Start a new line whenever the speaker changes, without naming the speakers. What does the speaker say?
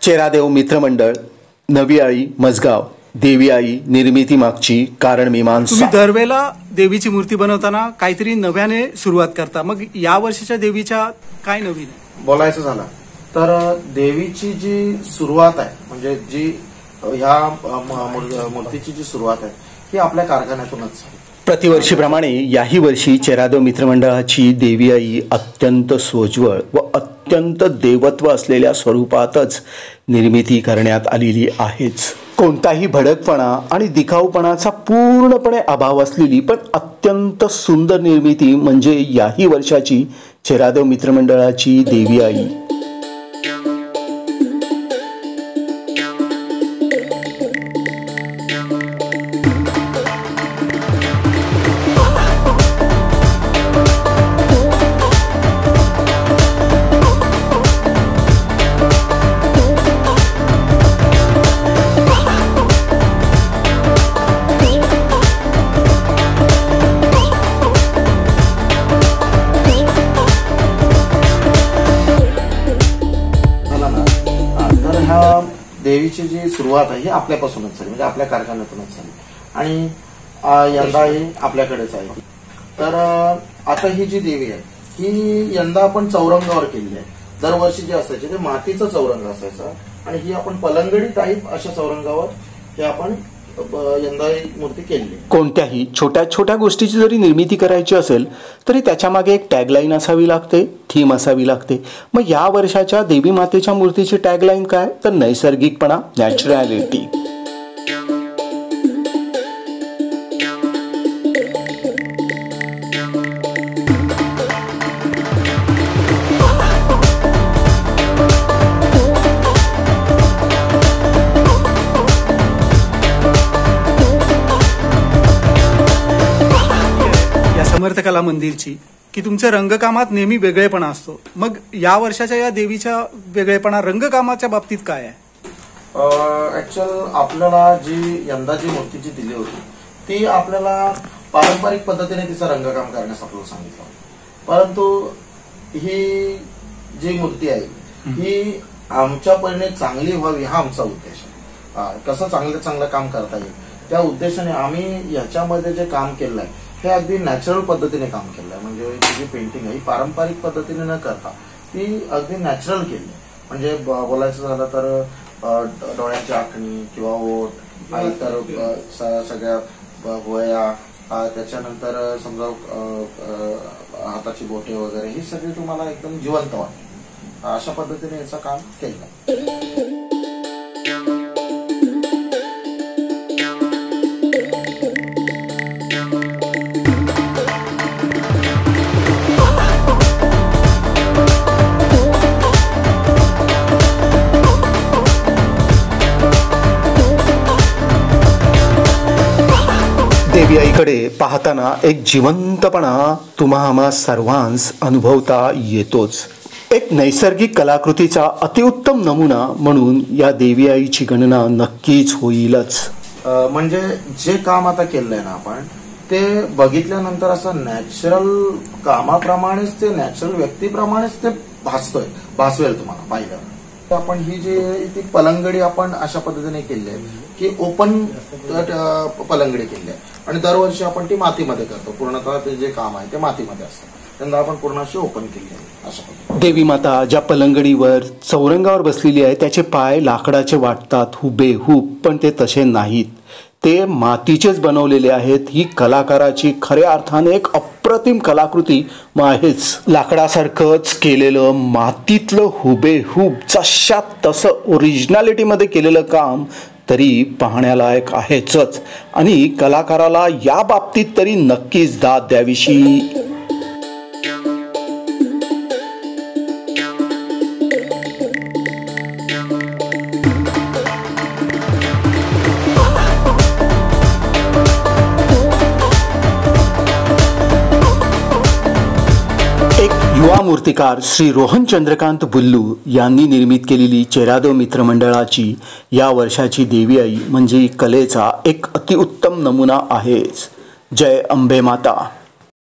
चेरादेव मित्रमंडळ, नवी आळी, मजगाव, देवी आई निर्मिती मागची कारण मीमांसा।
तुम्ही दरवेळेला देवीची मूर्ती बनवताना काहीतरी नव्याने सुरुवात करता, मग या वर्षीच्या देवीच्या काय नवीन आहे?
बोलायचं झालं तर देवीची जी सुरुवात आहे, म्हणजे जी ह्या मूर्तीची जी सुरुवात आहे ही आपल्या कारखान्यातूनच आहे।
प्रतिवर्षीप्रमाणे याही वर्षी चेरादेव मित्रमंडळाची देवी आई अत्यंत सोज्वळ व अत्यंत देवत्व असलेल्या स्वरूपातच निर्मिती करण्यात आलेली आहेच। कोणताही भडकपणा आणि दिखाऊपणाचा पूर्णपणे अभाव असलेली पण अत्यंत सुंदर निर्मिती म्हणजे याही वर्षाची चेरादेव मित्रमंडळाची देवी आई।
देवीची जी सुरुवात आहे ही आपल्यापासूनच झाली, म्हणजे आपल्या कारखान्यातूनच झाली आणि यंदा ही आपल्याकडेच आहे। तर आता ही जी देवी आहे ही यंदा आपण चौरंगावर केली आहे। दरवर्षी जे असायचे ते मातीचं चौरंग असायचं आणि ही आपण पलंगडी टाईप अशा चौरंगावर हे आपण यंदा एक मूर्ती केली।
कोणत्याही छोट्या छोट्या गोष्टीची जरी निर्मिती करायची असेल तरी त्याच्यामागे एक टॅगलाईन असावी लागते, थीम असावी लागते। मग या वर्षाच्या देवी मातेच्या मूर्तीची टॅगलाईन काय तर नैसर्गिकपणा, नॅचरॅलिटी।
समर्थ कला मंदिरची की तुमच्या रंगकामात नेहमी वेगळेपणा असतो, मग या वर्षाच्या या देवीच्या वेगळेपणा रंगकामाच्या बाबतीत काय आहे?
ऍक्च्युअल आपल्याला जी यंदा जी मूर्ती जी दिली होती ती आपल्याला पारंपरिक पद्धतीने तिचं रंगकाम करण्यास आपल्याला सांगितलं, परंतु ही जी मूर्ती आहे ही आमच्या परीने चांगली व्हावी हा आमचा उद्देश आहे। कसं चांगलं काम करता येईल त्या उद्देशाने आम्ही याच्यामध्ये जे काम केलंय हे अगदी नॅचरल पद्धतीने काम केलं आहे। म्हणजे जी पेंटिंग आहे ही पारंपरिक पद्धतीने न करता ती अगदी नॅचरल केली। म्हणजे बोलायचं झालं तर डोळ्याची आखणी किंवा ओठ आणि तर सगळ्या भुवया, त्याच्यानंतर समजा हाताची बोटे वगैरे ही सगळी तुम्हाला एकदम जिवंत वाटते, अशा पद्धतीने याचं काम केलं।
देवी आईकडे पाहताना एक जिवंतपणा तुम्हा आम्हा सर्वांस अनुभवता येतोच। एक नैसर्गिक कलाकृतीचा अतिउत्तम नमुना म्हणून या देवी आईची गणना नक्कीच होईलच।
म्हणजे जे काम आता केलंय ना आपण ते बघितल्यानंतर असं नॅचरल कामाप्रमाणेच ते नॅचरल व्यक्तीप्रमाणेच ते भासवेल तुम्हाला पाहिलं। आपण ही जी ती पलंगडी आपण अशा पद्धतीने केली आहे की ओपन पलंगडी केली आहे आणि दरवर्षी आपण ती मातीमध्ये करतो। पूर्णतः ते जे काम आहे ते मातीमध्ये असतं, यंदा आपण पूर्ण अशी ओपन केली आहे अशा पद्धतीने।
देवी माता ज्या पलंगडीवर चौरंगावर बसलेली आहे त्याचे पाय लाकडाचे वाटतात हुबेहूब, पण ते तसे नाहीत, ते मातीचेच बनवलेले आहेत। ही कलाकाराची खऱ्या अर्थाने एक अप्रतिम कलाकृती आहेच। लाकडासारखंच केलेलं, मातीतलं हुबेहूब जशात तसं ओरिजिनॅलिटीमध्ये केलेलं काम तरी पाहण्यालायक आहेच आणि कलाकाराला या बाबतीत तरी नक्कीच दाद द्यावीशी। युवा मूर्तिकार श्री रोहन चंद्रकांत बुल्लू यांनी निर्मित केलेली चेरादेव मित्रमंडळाची या वर्षाची देवी आई म्हणजे कलेचा एक अतिउत्तम नमुना आहेच। जय अंबे माता।